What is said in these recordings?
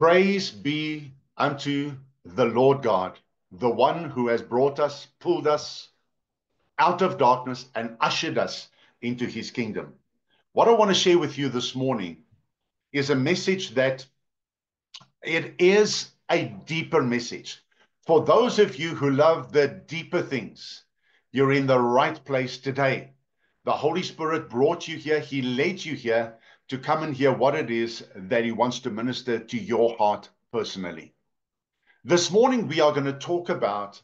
Praise be unto the Lord God, the one who has brought us, pulled us out of darkness and ushered us into his kingdom. What I want to share with you this morning is a message that it is a deeper message. For those of you who love the deeper things, you're in the right place today. The Holy Spirit brought you here. He led you here to come and hear what it is that he wants to minister to your heart personally. This morning, we are going to talk about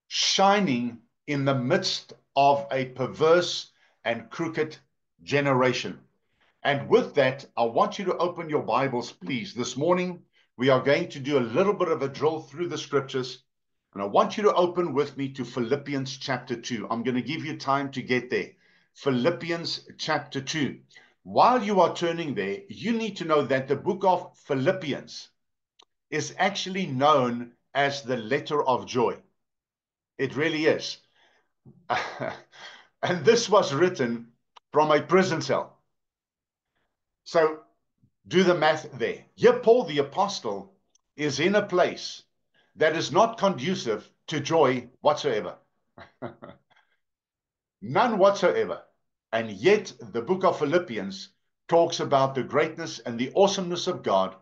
shining in the midst of a perverse and crooked generation. And with that, I want you to open your Bibles, please. This morning, we are going to do a little bit of a drill through the scriptures. And I want you to open with me to Philippians chapter 2. I'm going to give you time to get there. Philippians chapter 2. While you are turning there, you need to know that the book of Philippians is actually known as the letter of joy. It really is. And this was written from a prison cell. So do the math there. Here, Paul the apostle is in a place that is not conducive to joy whatsoever. None whatsoever. And yet the book of Philippians talks about the greatness and the awesomeness of God,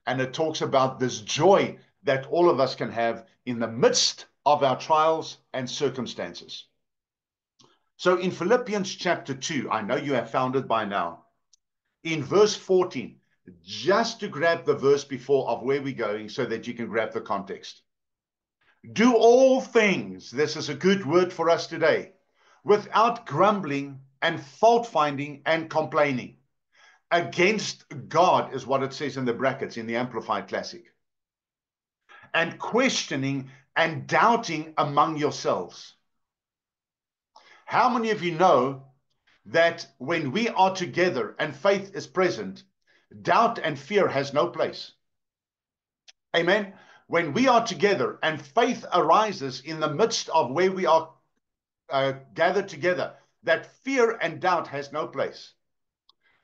and it talks about this joy that all of us can have in the midst of our trials and circumstances. So in Philippians chapter 2, I know you have found it by now, in verse 14, just to grab the verse before of where we're going so that you can grab the context. Do all things, this is a good word for us today, without grumbling and fault finding and complaining. Against God is what it says in the brackets in the Amplified Classic. And questioning and doubting among yourselves. How many of you know that when we are together and faith is present, doubt and fear has no place? Amen. When we are together and faith arises in the midst of where we are gathered together, that fear and doubt has no place.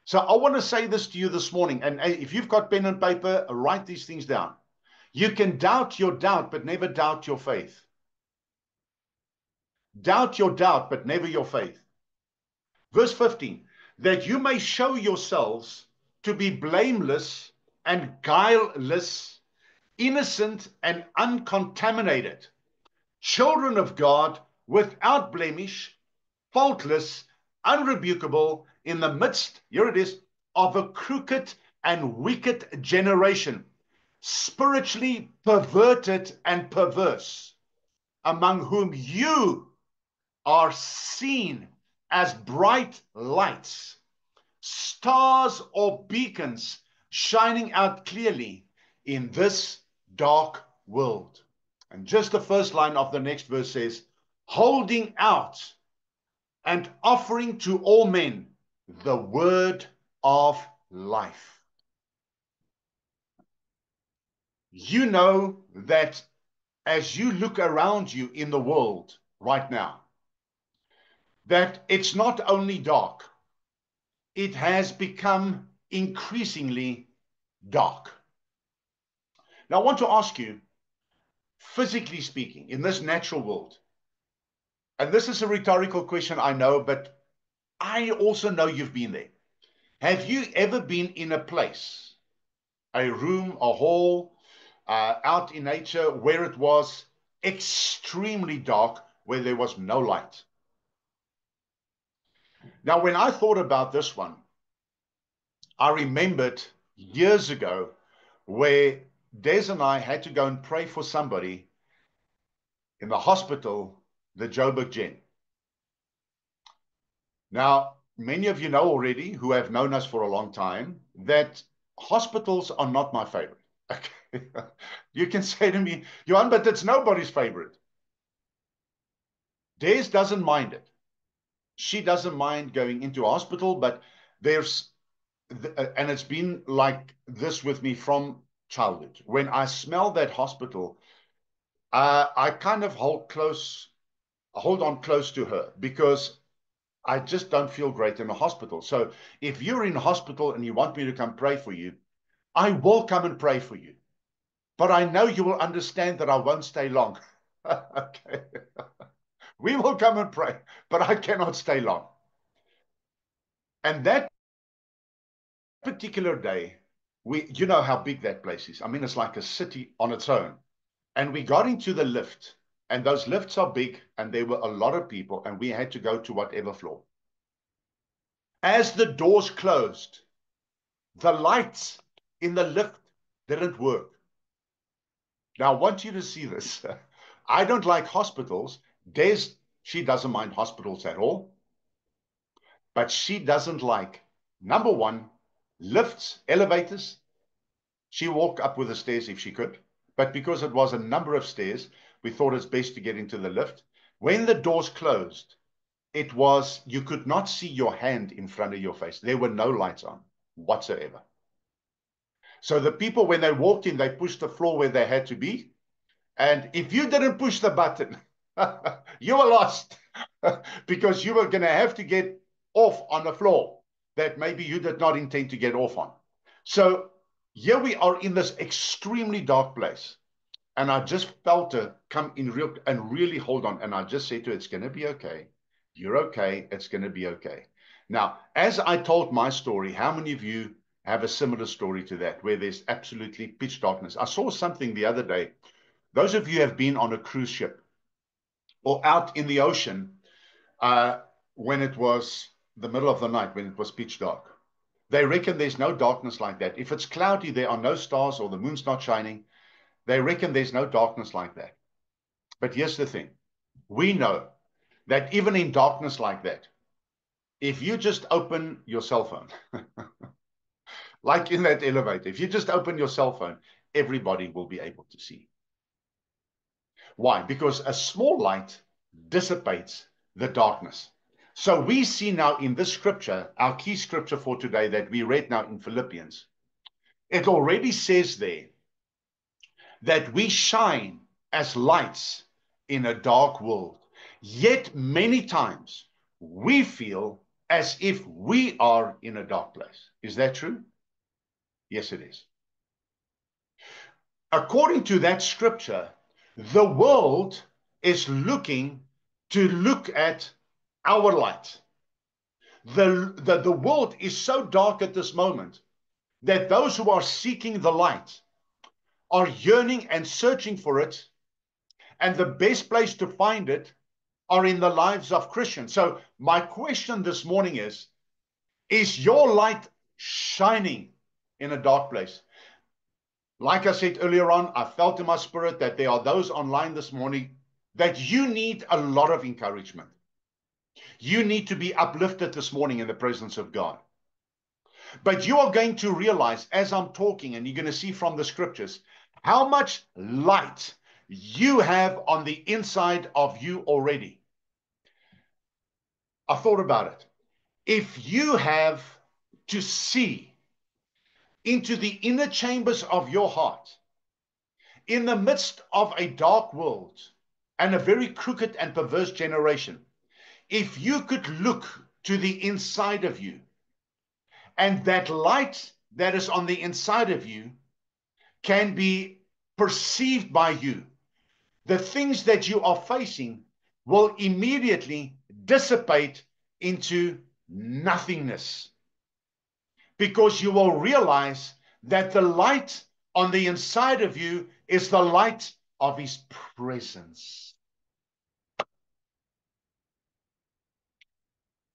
So I want to say this to you this morning, and if you've got pen and paper, write these things down. You can doubt your doubt, but never doubt your faith. Doubt your doubt, but never your faith. Verse 15, that you may show yourselves to be blameless and guileless, innocent and uncontaminated, children of God without blemish, faultless, unrebukable, in the midst, here it is, of a crooked and wicked generation, spiritually perverted and perverse, among whom you are seen as bright lights, stars or beacons shining out clearly in this dark world. And just the first line of the next verse says, holding out and offering to all men the word of life. You know that as you look around you in the world right now, that it's not only dark, it has become increasingly dark. Now, I want to ask you, physically speaking, in this natural world, and this is a rhetorical question, I know, but I also know you've been there. Have you ever been in a place, a room, a hall, out in nature where it was extremely dark, where there was no light? Now, when I thought about this one, I remembered years ago where Des and I had to go and pray for somebody in the hospital, the Joburg Gen. Now, many of you know already, who have known us for a long time, that hospitals are not my favorite. Okay. You can say to me, Johan, but it's nobody's favorite. Des doesn't mind it. She doesn't mind going into a hospital, but there's, and it's been like this with me from childhood. When I smell that hospital, I kind of hold on close to her, because I just don't feel great in a hospital. So if you're in a hospital and you want me to come pray for you, I will come and pray for you. but I know you will understand that I won't stay long. Okay. We will come and pray, but I cannot stay long. And that particular day, you know how big that place is. I mean, it's like a city on its own. And we got into the lift, and those lifts are big, and there were a lot of people, and we had to go to whatever floor. As the doors closed, the lights in the lift didn't work. Now, I want you to see this. I don't like hospitals. She doesn't mind hospitals at all, but she doesn't like, number one, lifts, elevators. She walked up with the stairs if she could, but because it was a number of stairs, we thought it's best to get into the lift. When the doors closed, you could not see your hand in front of your face. There were no lights on whatsoever. So the people, when they walked in, they pushed the floor where they had to be. And if you didn't push the button, you were lost because you were going to have to get off on the floor that maybe you did not intend to get off on. So here we are in this extremely dark place. And I just felt her come in real and really hold on. And I just said to her, it's going to be okay. You're okay. It's going to be okay. Now, as I told my story, how many of you have a similar story to that where there's absolutely pitch darkness? I saw something the other day. Those of you who have been on a cruise ship or out in the ocean when it was the middle of the night, when it was pitch dark, they reckon there's no darkness like that. If it's cloudy, there are no stars or the moon's not shining. They reckon there's no darkness like that. But here's the thing. We know that even in darkness like that, if you just open your cell phone, like in that elevator, if you just open your cell phone, everybody will be able to see. Why? Because a small light dissipates the darkness. So we see now in this scripture, our key scripture for today that we read now in Philippians, it already says there that we shine as lights in a dark world. Yet many times we feel as if we are in a dark place. Is that true? Yes, it is. According to that scripture, the world is looking to look at our light. The world is so dark at this moment that those who are seeking the light are yearning and searching for it, and the best place to find it are in the lives of Christians. So my question this morning is your light shining in a dark place? Like I said earlier on, I felt in my spirit that there are those online this morning that you need a lot of encouragement. You need to be uplifted this morning in the presence of God. But you are going to realize as I'm talking, and you're going to see from the scriptures, how much light you have on the inside of you already. I thought about it. If you have to see into the inner chambers of your heart, in the midst of a dark world and a very crooked and perverse generation, if you could look to the inside of you, and that light that is on the inside of you can be perceived by you, the things that you are facing will immediately dissipate into nothingness, because you will realize that the light on the inside of you is the light of his presence.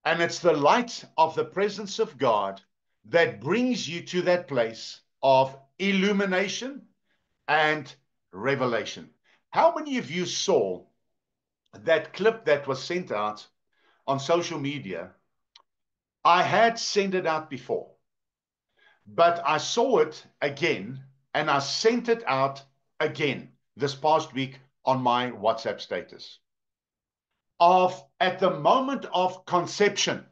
And it's the light of the presence of God that brings you to that place of illumination and revelation. How many of you saw that clip that was sent out on social media? I had sent it out before, but I saw it again and I sent it out again this past week on my WhatsApp status. Of at the moment of conception,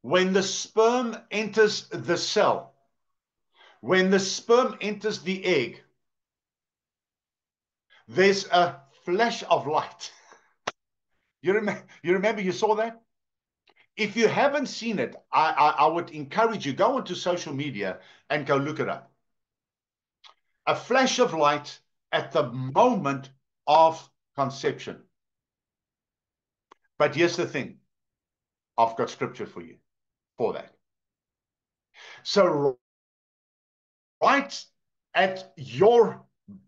when the sperm enters the cell, when the sperm enters the egg, there's a flash of light. You remember you saw that? If you haven't seen it, I would encourage you, go onto social media and go look it up. a flash of light at the moment of conception. But here's the thing. I've got scripture for you for that. So right at your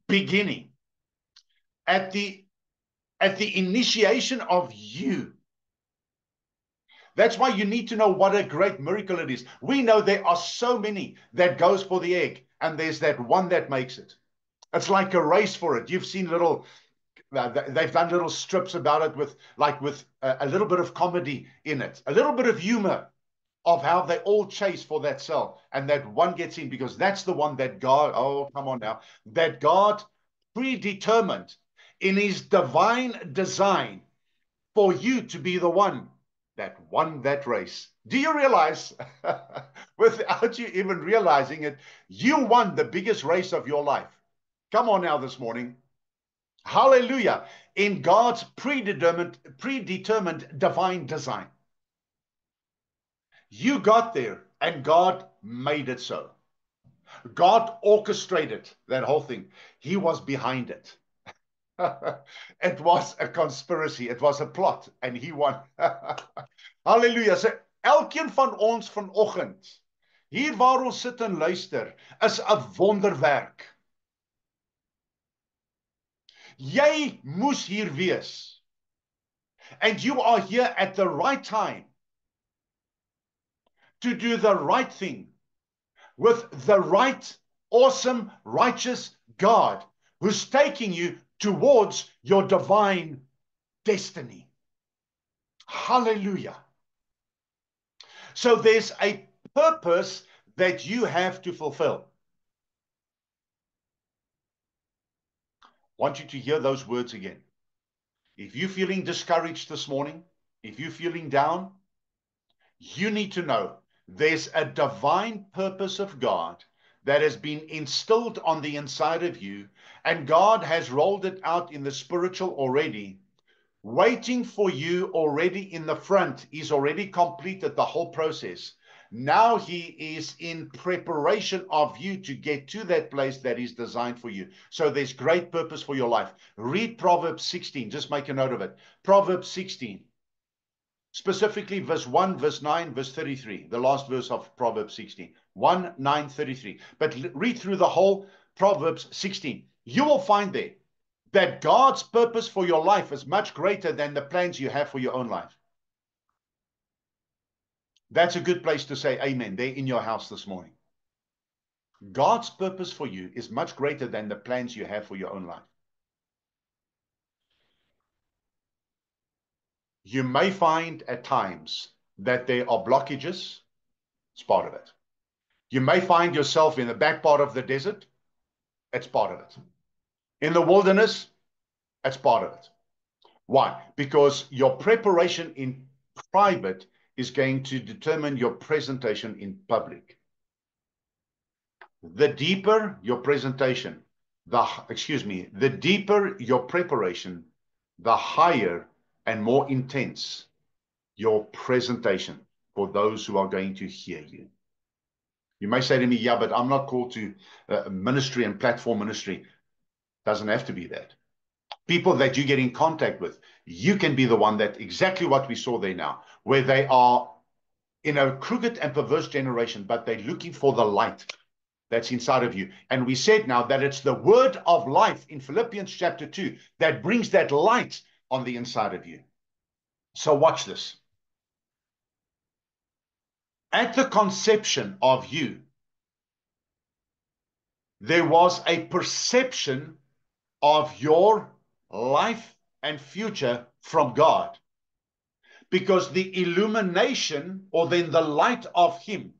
beginning, at the initiation of you. That's why you need to know what a great miracle it is. We know there are so many that goes for the egg, and there's that one that makes it. It's like a race for it. You've seen they've done little strips about it with a little bit of comedy in it, a little bit of humor of how they all chase for that cell, and that one gets in, because that's the one that God, oh, come on now, that God predetermined in his divine design for you to be the one that won that race. Do you realize, without you even realizing it, you won the biggest race of your life? Come on now this morning. Hallelujah. In God's predetermined divine design. You got there, and God made it so. God orchestrated that whole thing. He was behind it. It was a conspiracy. It was a plot, and he won. Halleluja. So elkeen van ons vanoggend, hier waar ons sit en luister, is 'n wonderwerk. Jy moes hier wees. And you are here at the right time to do the right thing with the right, awesome, righteous God who's taking you towards your divine destiny. Hallelujah. So there's a purpose that you have to fulfill. I want you to hear those words again. If you're feeling discouraged this morning, if you're feeling down, you need to know there's a divine purpose of God that has been instilled on the inside of you, and God has rolled it out in the spiritual already, waiting for you already in the front. He's already completed the whole process. Now he is in preparation of you to get to that place that is designed for you. So there's great purpose for your life. Read Proverbs 16. Just make a note of it. Proverbs 16. Specifically verse 1, verse 9, verse 33. The last verse of Proverbs 16. 1, 9, 33. But read through the whole Proverbs 16. You will find there that God's purpose for your life is much greater than the plans you have for your own life. That's a good place to say amen there in your house this morning. God's purpose for you is much greater than the plans you have for your own life. You may find at times that there are blockages. It's part of it. You may find yourself in the back part of the desert. It's part of it. In the wilderness, it's part of it. Why? Because your preparation in private is going to determine your presentation in public. The deeper your presentation, the deeper your preparation, the higher and more intense your presentation for those who are going to hear you. You may say to me, yeah, but I'm not called to ministry and platform ministry. Doesn't have to be that. People that you get in contact with, you can be the one that, exactly what we saw there now, where they are in a crooked and perverse generation, but they're looking for the light that's inside of you. And we said now that it's the word of life in Philippians chapter 2 that brings that light on the inside of you. So watch this. At the conception of you, there was a perception of your life and future from God, because the illumination, or then the light of him,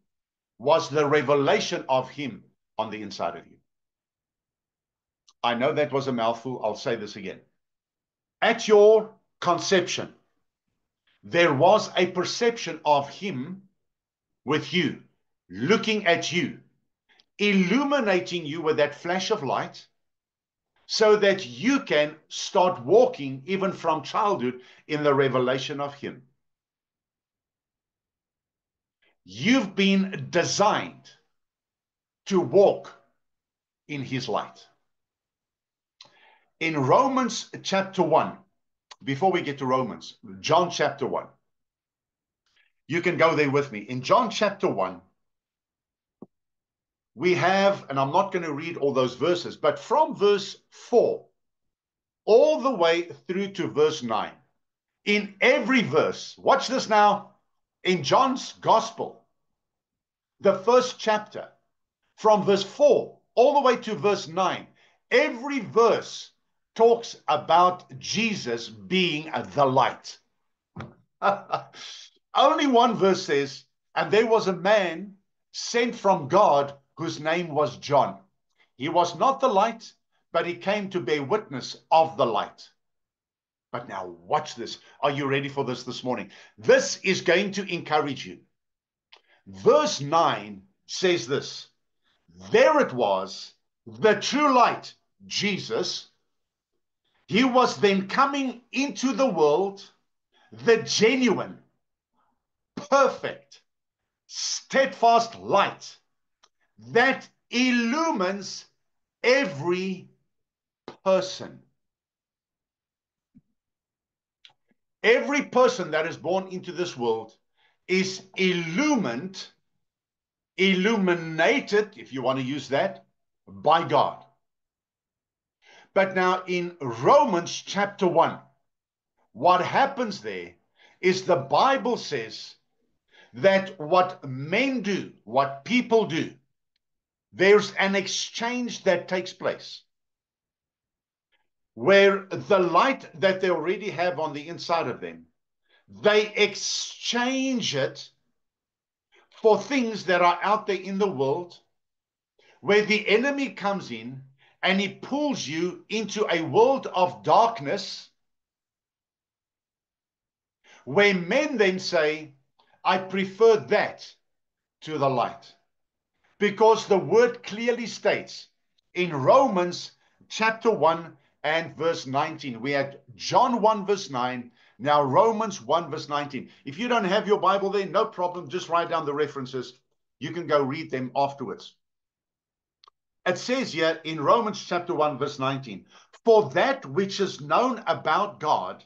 was the revelation of him on the inside of you. I know that was a mouthful. I'll say this again. At your conception, there was a perception of him with you, looking at you, illuminating you with that flash of light, so that you can start walking even from childhood in the revelation of him. You've been designed to walk in his light. In Romans chapter 1, before we get to Romans, John chapter 1, you can go there with me. In John chapter 1, we have, and I'm not going to read all those verses, but from verse 4 all the way through to verse 9, in every verse, watch this now, in John's gospel, the first chapter, from verse 4 all the way to verse 9, every verse talks about Jesus being the light. Only one verse says, and there was a man sent from God whose name was John. He was not the light, but he came to bear witness of the light. But now watch this. Are you ready for this morning? This is going to encourage you. Verse 9 says this: there it was, the true light, Jesus. He was then coming into the world, the genuine, perfect, steadfast light that illumines every person. Every person that is born into this world is illuminated, if you want to use that, by God. But now in Romans chapter 1, what happens there is the Bible says that what men do, what people do, there's an exchange that takes place where the light that they already have on the inside of them, they exchange it for things that are out there in the world, where the enemy comes in and he pulls you into a world of darkness, where men then say, I prefer that to the light. Because the word clearly states in Romans chapter 1 and verse 19, we had John 1 verse 9, now Romans 1 verse 19. If you don't have your Bible there, no problem, just write down the references. You can go read them afterwards. It says here in Romans chapter 1 verse 19, for that which is known about God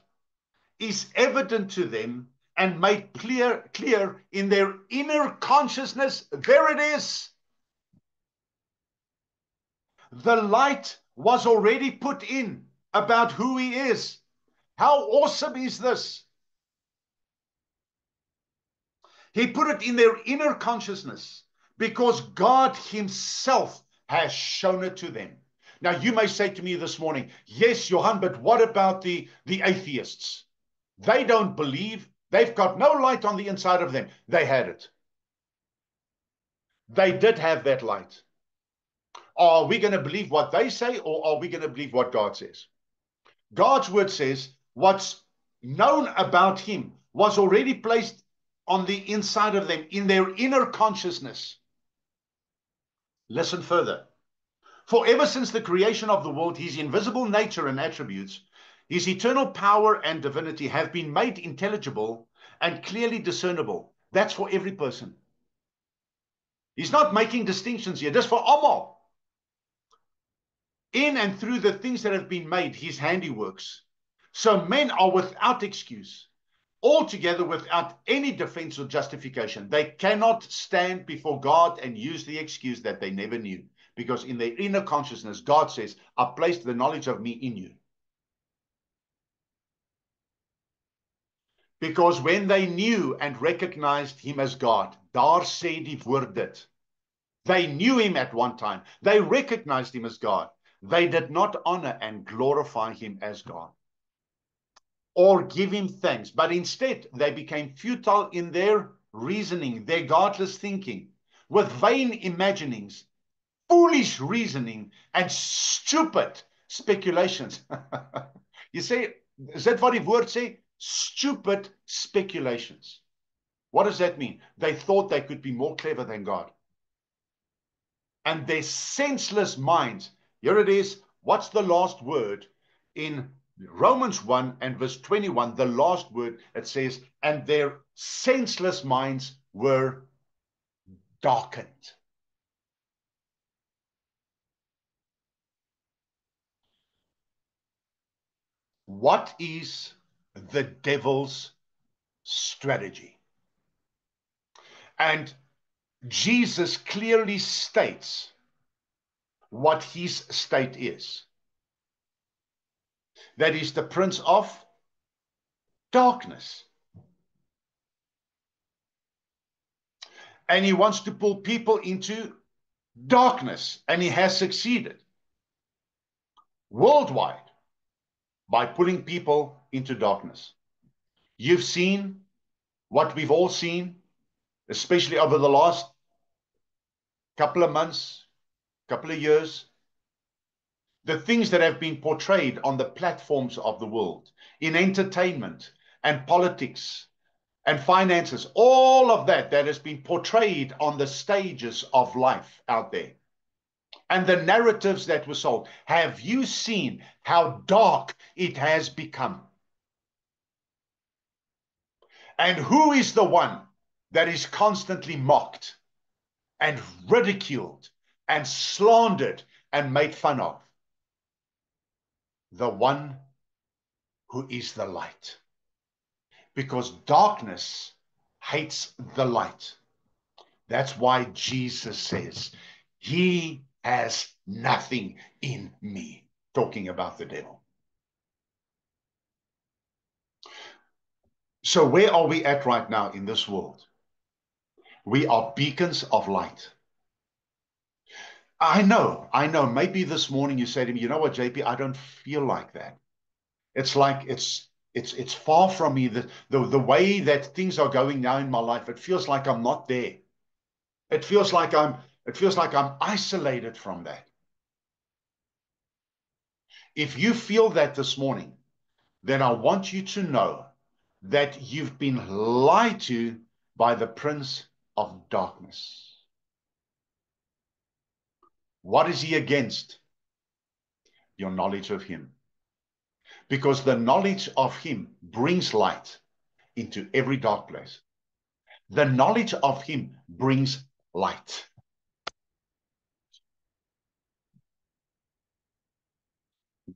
is evident to them and made clear in their inner consciousness. There it is. The light was already put in about who he is. How awesome is this? He put it in their inner consciousness because God himself has shown it to them. Now, you may say to me this morning, yes, Johan, but what about the atheists? They don't believe. They've got no light on the inside of them. They had it. They did have that light. Are we going to believe what they say, or are we going to believe what God says? God's word says what's known about him was already placed on the inside of them, in their inner consciousness. Listen further. For ever since the creation of the world, his invisible nature and attributes, his eternal power and divinity have been made intelligible and clearly discernible. That's for every person. He's not making distinctions here. That's for all. In and through the things that have been made, his handiworks. So men are without excuse, altogether without any defense or justification. They cannot stand before God and use the excuse that they never knew. Because in their inner consciousness, God says, I placed the knowledge of me in you. Because when they knew and recognized him as God, daar sê die woord dit. They knew him at one time. They recognized him as God. They did not honor and glorify him as God or give him thanks, but instead they became futile in their reasoning, their godless thinking, with vain imaginings, foolish reasoning, and stupid speculations. You say, is that what the word say? Stupid speculations. What does that mean? They thought they could be more clever than God. And their senseless minds, here it is, what's the last word? In Romans 1 and verse 21, the last word, it says, and their senseless minds were darkened. What is the devil's strategy? And Jesus clearly states what his state is. That is the prince of darkness. And he wants to pull people into darkness, and he has succeeded worldwide by pulling people into darkness. You've seen what we've all seen, especially over the last couple of months, couple of years, the things that have been portrayed on the platforms of the world, in entertainment and politics and finances, all of that has been portrayed on the stages of life out there. And the narratives that were sold. Have you seen how dark it has become? And who is the one that is constantly mocked and ridiculed and slandered and made fun of? The one who is the light. Because darkness hates the light. That's why Jesus says, he has nothing in me, talking about the devil. So where are we at right now in this world? We are beacons of light. I know. Maybe this morning you say to me, you know what, JP, I don't feel like that. It's like it's far from me. The way that things are going now in my life, it feels like I'm not there. It feels like I'm isolated from that. If you feel that this morning, then I want you to know that you've been lied to by the prince of darkness. What is he against? Your knowledge of him. Because the knowledge of him brings light into every dark place. The knowledge of him brings light.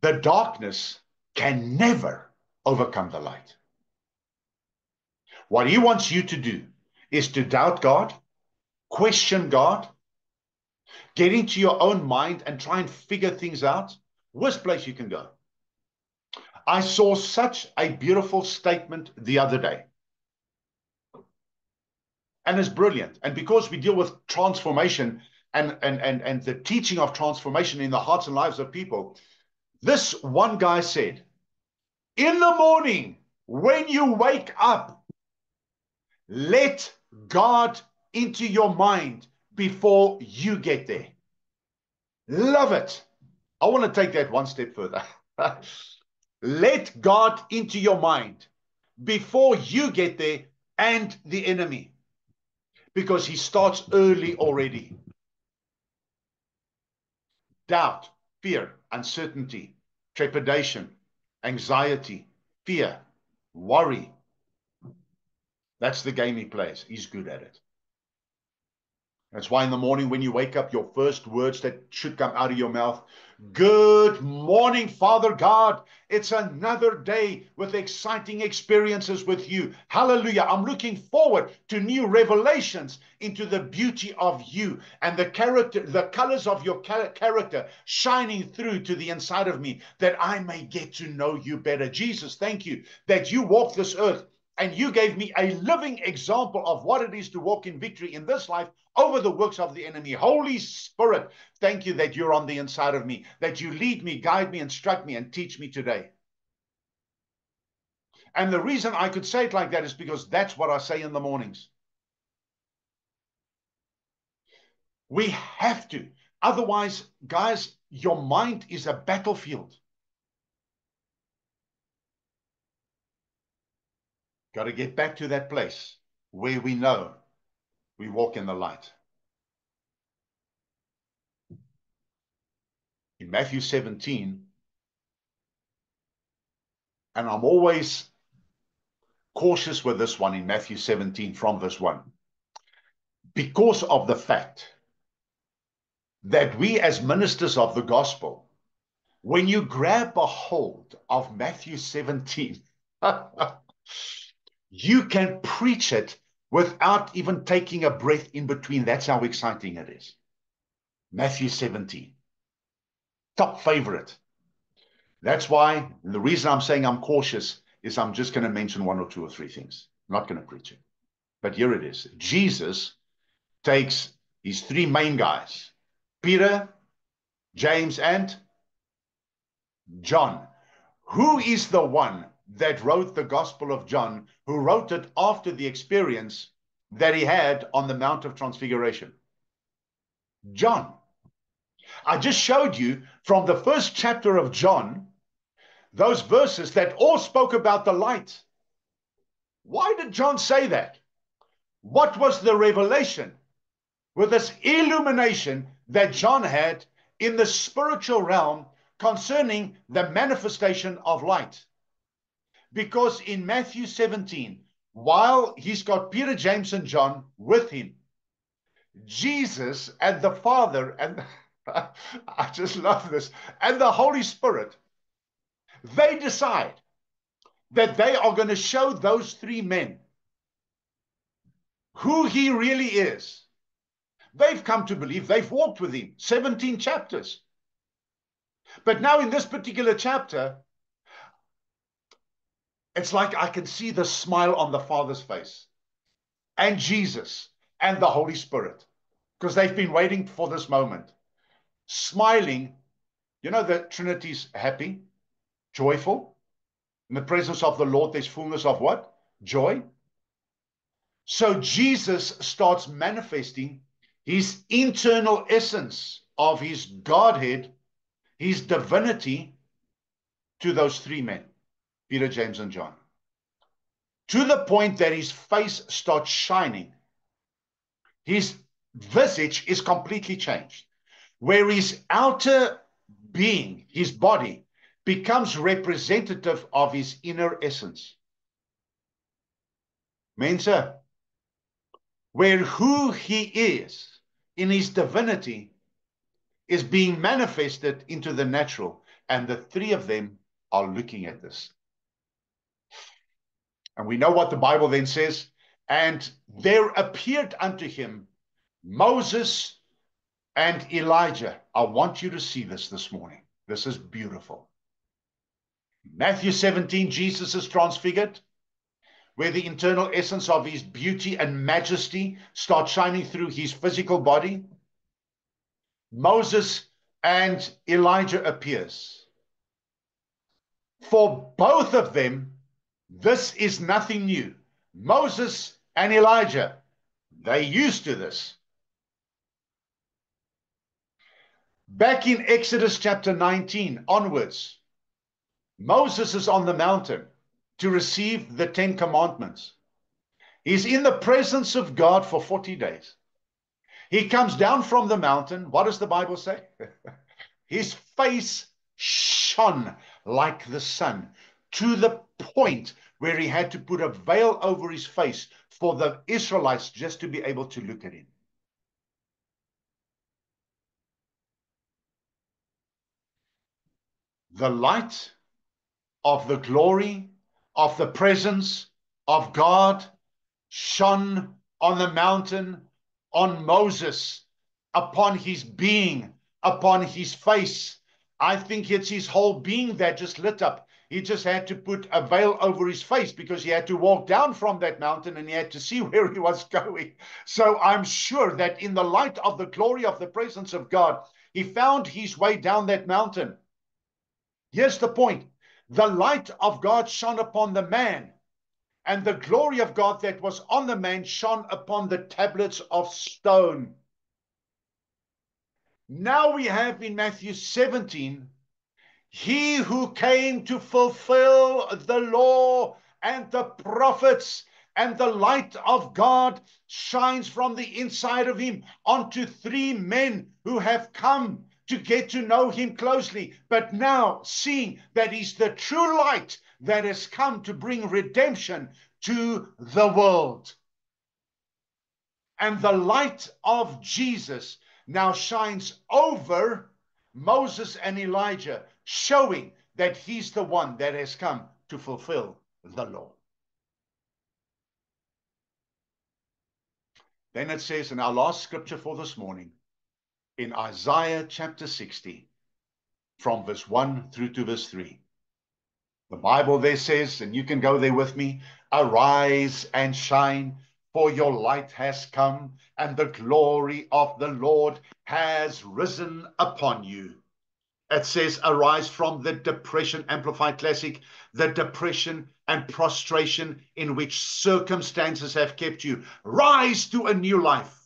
The darkness can never overcome the light. What he wants you to do is to doubt God, question God, get into your own mind and try and figure things out. Worst place you can go. I saw such a beautiful statement the other day. And it's brilliant. And because we deal with transformation and the teaching of transformation in the hearts and lives of people, this one guy said, in the morning, when you wake up, let God into your mind before you get there. Love it. I want to take that one step further. Let God into your mind before you get there and the enemy. Because he starts early already. Doubt, fear, uncertainty, trepidation, anxiety, fear, worry. That's the game he plays. He's good at it. That's why in the morning when you wake up, your first words that should come out of your mouth, good morning, Father God. It's another day with exciting experiences with you. Hallelujah. I'm looking forward to new revelations into the beauty of you and the character, the colors of your character shining through to the inside of me, that I may get to know you better. Jesus, thank you that you walk this earth and you gave me a living example of what it is to walk in victory in this life over the works of the enemy. Holy Spirit, thank you that you're on the inside of me, that you lead me, guide me, instruct me, and teach me today. And the reason I could say it like that is because that's what I say in the mornings. We have to. Otherwise, guys, your mind is a battlefield. Got to get back to that place where we know we walk in the light. In Matthew 17, and I'm always cautious with this one in Matthew 17 from verse 1, because of the fact that we as ministers of the gospel When you grab a hold of Matthew 17, you can preach it without even taking a breath in between. That's how exciting it is. Matthew 17, top favorite. That's why the reason I'm saying I'm cautious is I'm just going to mention one or two or three things. I'm not going to preach it. But here it is. Jesus takes his three main guys, Peter, James, and John. Who is the one that wrote the Gospel of John, who wrote it after the experience that he had on the Mount of Transfiguration? John. I just showed you from the first chapter of John, those verses that all spoke about the light. Why did John say that? What was the revelation with this illumination that John had in the spiritual realm concerning the manifestation of light? Because in Matthew 17, while he's got Peter, James, and John with him, Jesus and the Father, and I just love this, and the Holy Spirit, they decide that they are going to show those three men who he really is. They've come to believe, they've walked with him 17 chapters. But now in this particular chapter, it's like I can see the smile on the Father's face and Jesus and the Holy Spirit, because they've been waiting for this moment, smiling. You know, the Trinity's happy, joyful. In the presence of the Lord, there's fullness of what? Joy. So Jesus starts manifesting his internal essence of his Godhead, his divinity, to those three men, Peter, James, and John, to the point that his face starts shining. His visage is completely changed, where his outer being, his body, becomes representative of his inner essence. Mense, where who he is in his divinity is being manifested into the natural, and the three of them are looking at this. And we know what the Bible then says. And there appeared unto him Moses and Elijah. I want you to see this morning. This is beautiful. Matthew 17, Jesus is transfigured, where the internal essence of his beauty and majesty starts shining through his physical body. Moses and Elijah appears. For both of them, this is nothing new. Moses and Elijah, they used to this. Back in Exodus chapter 19 onwards, Moses is on the mountain to receive the 10 commandments. He's in the presence of God for 40 days. He comes down from the mountain. What does the Bible say? His face shone like the sun, to the point where he had to put a veil over his face for the Israelites just to be able to look at him. The light of the glory of the presence of God shone on the mountain, on Moses, upon his being, upon his face. I think it's his whole being that just lit up. He just had to put a veil over his face because he had to walk down from that mountain and he had to see where he was going. So I'm sure that in the light of the glory of the presence of God, he found his way down that mountain. Here's the point. The light of God shone upon the man, and the glory of God that was on the man shone upon the tablets of stone. Now we have in Matthew 17, he who came to fulfill the law and the prophets, and the light of God shines from the inside of him onto three men who have come to get to know him closely, but now seeing that he's the true light that has come to bring redemption to the world. And the light of Jesus now shines over Moses and Elijah, showing that he's the one that has come to fulfill the law. Then it says in our last scripture for this morning, in Isaiah chapter 60, from verse 1 through to verse 3. The Bible there says, and you can go there with me, arise and shine, for your light has come, and the glory of the Lord has risen upon you. It says, arise from the depression, Amplified Classic, the depression and prostration in which circumstances have kept you. Rise to a new life.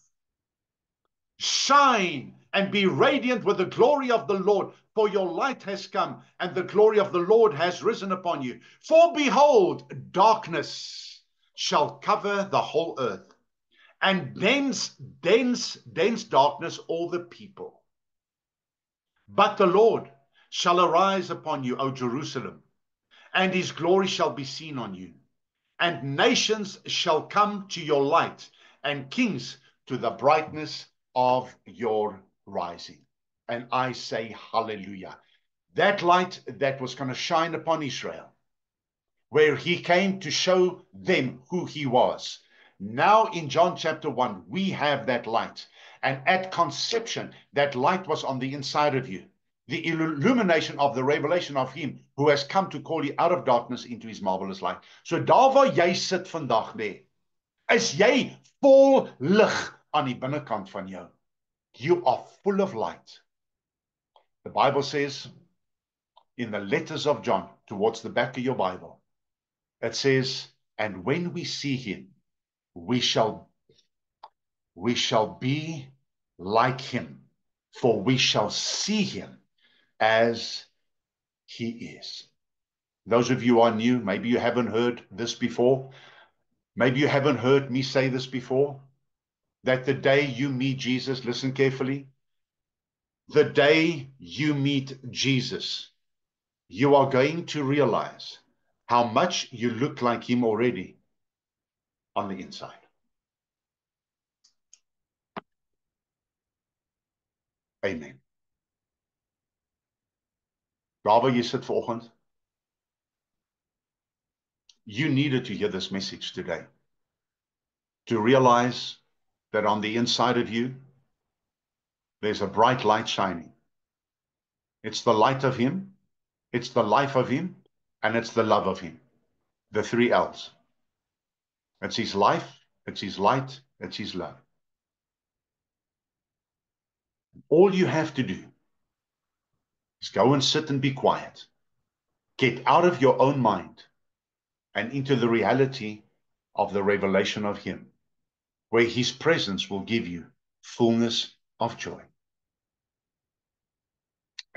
Shine and be radiant with the glory of the Lord, for your light has come, and the glory of the Lord has risen upon you. For behold, darkness shall cover the whole earth, and dense darkness all the people. But the Lord shall arise upon you, O Jerusalem, and his glory shall be seen on you. And nations shall come to your light, and kings to the brightness of your rising. And I say hallelujah. That light that was going to shine upon Israel, where he came to show them who he was. Now in John chapter 1, we have that light. And at conception, that light was on the inside of you. The illumination of the revelation of him who has come to call you out of darkness into his marvelous light. So daar waar jy sit vandag lê, is jy vol lig aan die binnekant van jou. You are full of light. The Bible says in the letters of John, towards the back of your Bible, it says, and when we see him, we shall be like him, for we shall see him as he is. Those of you who are new, maybe you haven't heard this before. Maybe you haven't heard me say this before, that the day you meet Jesus, listen carefully, the day you meet Jesus, you are going to realize how much you look like him already on the inside. Amen. Bravo, you sit vanoggend. You needed to hear this message today, to realize that on the inside of you, there's a bright light shining. It's the light of him, it's the life of him, and it's the love of him. The 3 L's. It's his life, it's his light, it's his love. All you have to do is go and sit and be quiet. Get out of your own mind and into the reality of the revelation of him, where his presence will give you fullness of joy.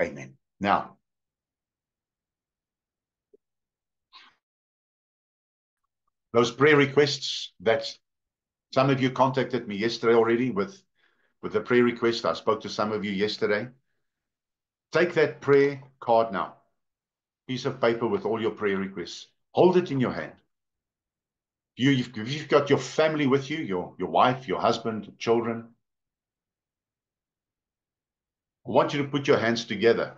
Amen. Now, those prayer requests that some of you contacted me yesterday already with the prayer request. I spoke to some of you yesterday. Take that prayer card now, piece of paper with all your prayer requests. Hold it in your hand. You've got your family with you, your wife, your husband, children. I want you to put your hands together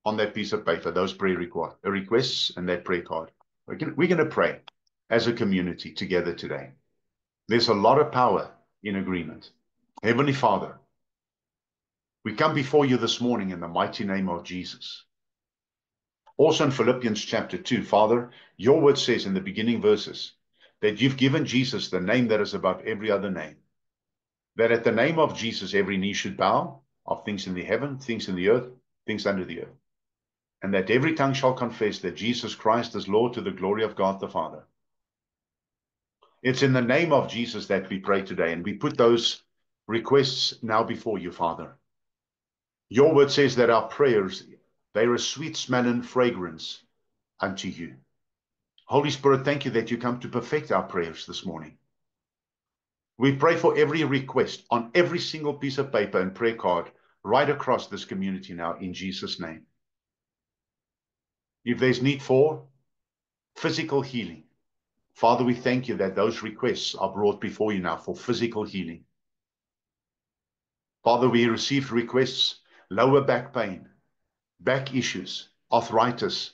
on that piece of paper, those prayer requests and that prayer card. We're going to pray as a community together today. There's a lot of power in agreement. Heavenly Father, we come before you this morning in the mighty name of Jesus. Also in Philippians chapter 2, Father, your word says in the beginning verses that you've given Jesus the name that is above every other name. That at the name of Jesus, every knee should bow, of things in the heaven, things in the earth, things under the earth. And that every tongue shall confess that Jesus Christ is Lord to the glory of God the Father. It's in the name of Jesus that we pray today, and we put those requests now before you, Father. Your word says that our prayers, they're a sweet smell and fragrance unto you. Holy Spirit, thank you that you come to perfect our prayers this morning. We pray for every request on every single piece of paper and prayer card right across this community now in Jesus' name. If there's need for physical healing, Father, we thank you that those requests are brought before you now for physical healing. Father, we received requests lower back pain, back issues, arthritis.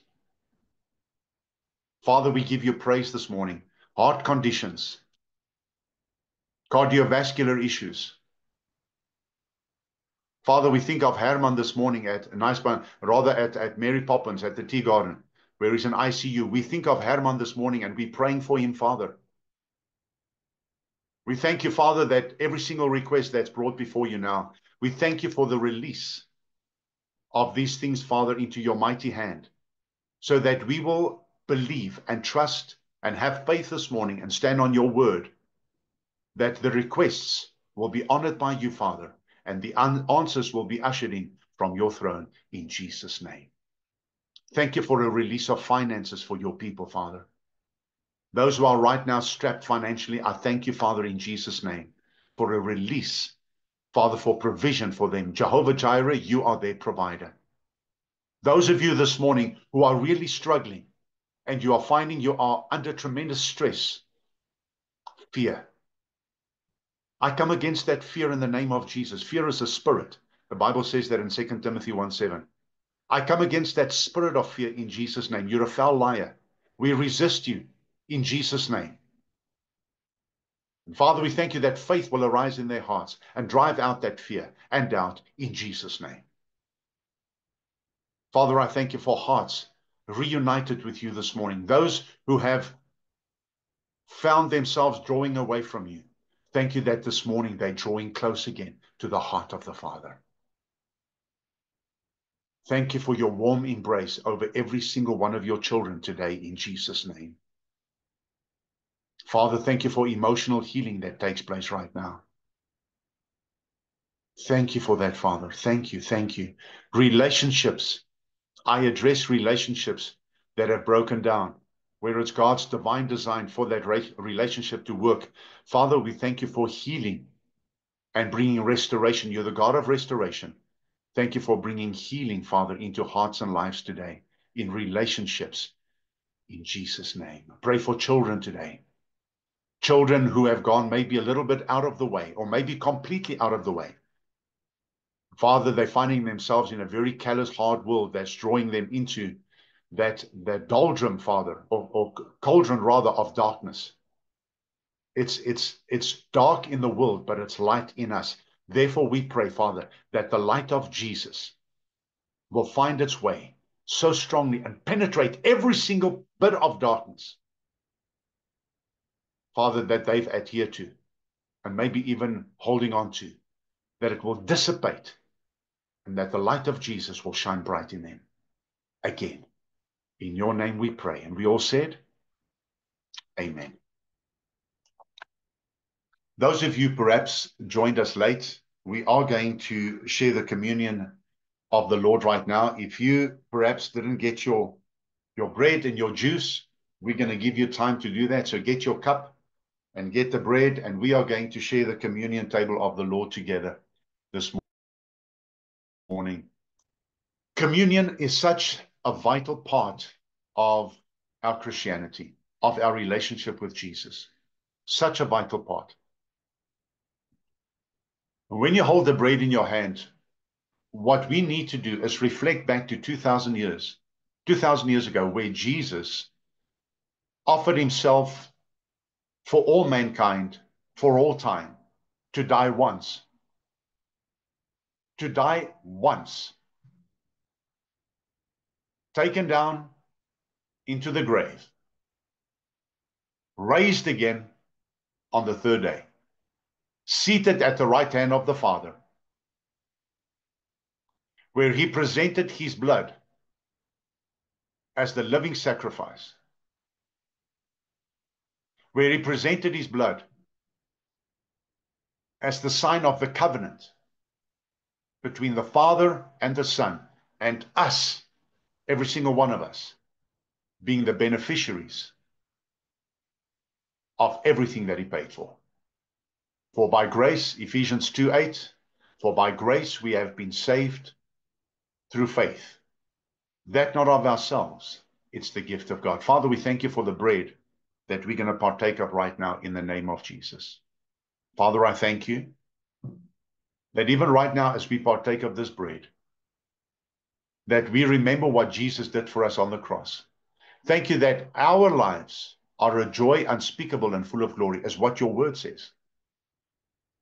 Father, we give you praise this morning. Heart conditions, cardiovascular issues. Father, we think of Herman this morning at Mary Poppins at the Tea Garden, where he's in ICU. We think of Herman this morning and we're praying for him, Father. We thank you, Father, that every single request that's brought before you now, we thank you for the release of these things, Father, into your mighty hand, so that we will believe and trust and have faith this morning and stand on your word, that the requests will be honored by you, Father, and the answers will be ushered in from your throne in Jesus' name. Thank you for a release of finances for your people, Father. Those who are right now strapped financially, I thank you, Father, in Jesus' name, for a release, Father, for provision for them. Jehovah Jireh, you are their provider. Those of you this morning who are really struggling and you are finding you are under tremendous stress, fear. I come against that fear in the name of Jesus. Fear is a spirit. The Bible says that in 2 Timothy 1:7. I come against that spirit of fear in Jesus' name. You're a foul liar. We resist you in Jesus' name. And Father, we thank you that faith will arise in their hearts and drive out that fear and doubt in Jesus' name. Father, I thank you for hearts reunited with you this morning. Those who have found themselves drawing away from you, thank you that this morning they're drawing close again to the heart of the Father. Thank you for your warm embrace over every single one of your children today in Jesus' name. Father, thank you for emotional healing that takes place right now. Thank you for that, Father. Thank you. Thank you. Relationships. I address relationships that have broken down, where it's God's divine design for that relationship to work. Father, we thank you for healing and bringing restoration. You're the God of restoration. Thank you for bringing healing, Father, into hearts and lives today, in relationships, in Jesus' name. Pray for children today. Children who have gone maybe a little bit out of the way, or maybe completely out of the way. Father, they're finding themselves in a very callous, hard world that's drawing them into that doldrum, Father, or cauldron rather, of darkness. It's dark in the world, but it's light in us. Therefore, we pray, Father, that the light of Jesus will find its way so strongly and penetrate every single bit of darkness, Father, that they've adhered to and maybe even holding on to, that it will dissipate and that the light of Jesus will shine bright in them again. In your name we pray. And we all said, Amen. Those of you perhaps joined us late, we are going to share the communion of the Lord right now. If you perhaps didn't get your bread and your juice, we're going to give you time to do that. So get your cup and get the bread, and we are going to share the communion table of the Lord together this morning. Communion is such a vital part of our Christianity, of our relationship with Jesus. Such a vital part. When you hold the bread in your hand, what we need to do is reflect back to 2,000 years ago, where Jesus offered himself for all mankind, for all time, to die once. To die once. Taken down into the grave. Raised again on the third day. Seated at the right hand of the Father, where he presented his blood as the living sacrifice, where he presented his blood as the sign of the covenant between the Father and the Son, and us, every single one of us, being the beneficiaries of everything that he paid for. For by grace, Ephesians 2:8, for by grace we have been saved through faith. That not of ourselves, it's the gift of God. Father, we thank you for the bread that we're going to partake of right now in the name of Jesus. Father, I thank you that even right now as we partake of this bread, that we remember what Jesus did for us on the cross. Thank you that our lives are a joy unspeakable and full of glory, as what your word says.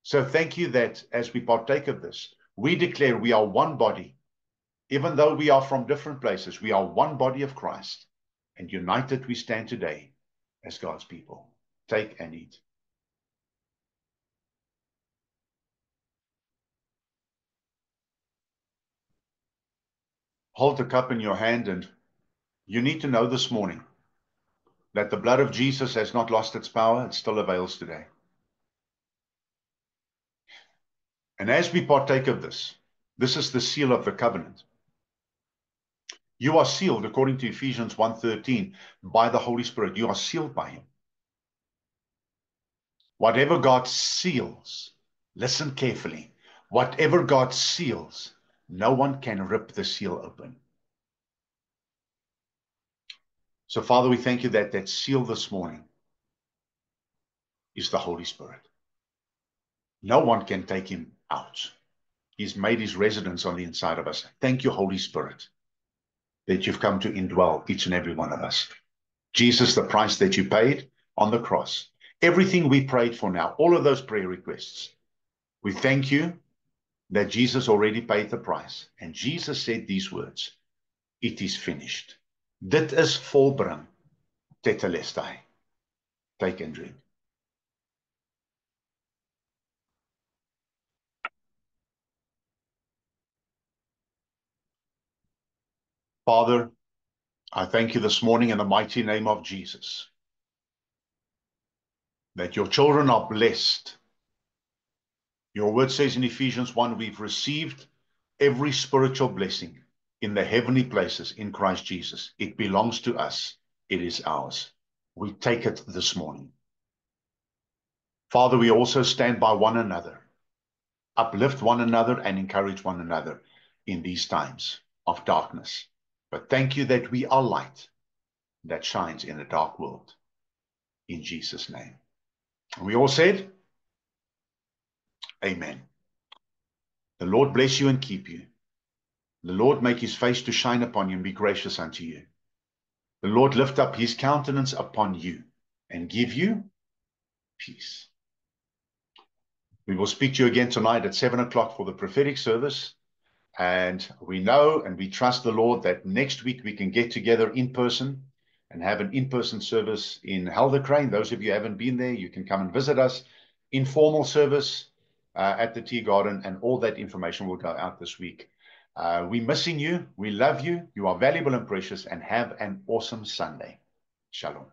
So thank you that as we partake of this, we declare we are one body. Even though we are from different places, we are one body of Christ. And united we stand today as God's people. Take and eat. Hold the cup in your hand, and you need to know this morning that the blood of Jesus has not lost its power. It still avails today. And as we partake of this, this is the seal of the covenant. You are sealed, according to Ephesians 1:13, by the Holy Spirit. You are sealed by Him. Whatever God seals, listen carefully, whatever God seals, no one can rip the seal open. So, Father, we thank you that that seal this morning is the Holy Spirit. No one can take Him out. He's made His residence on the inside of us. Thank you, Holy Spirit, that you've come to indwell each and every one of us. Jesus, the price that you paid on the cross, everything we prayed for now, all of those prayer requests, we thank you that Jesus already paid the price. And Jesus said these words, it is finished. Dit is volbring, tetelestai. Take and drink. Father, I thank you this morning in the mighty name of Jesus, that your children are blessed. Your word says in Ephesians 1, we've received every spiritual blessing in the heavenly places in Christ Jesus. It belongs to us. It is ours. We take it this morning. Father, we also stand by one another, uplift one another and encourage one another in these times of darkness. But thank you that we are light that shines in a dark world. In Jesus' name. And we all said, Amen. The Lord bless you and keep you. The Lord make his face to shine upon you and be gracious unto you. The Lord lift up his countenance upon you and give you peace. We will speak to you again tonight at 7 o'clock for the prophetic service. And we know and we trust the Lord that next week we can get together in person and have an in-person service in Heldercrane. Those of you who haven't been there, you can come and visit us. Informal service at the Tea Garden, and all that information will go out this week. We're missing you. We love you. You are valuable and precious, and have an awesome Sunday. Shalom.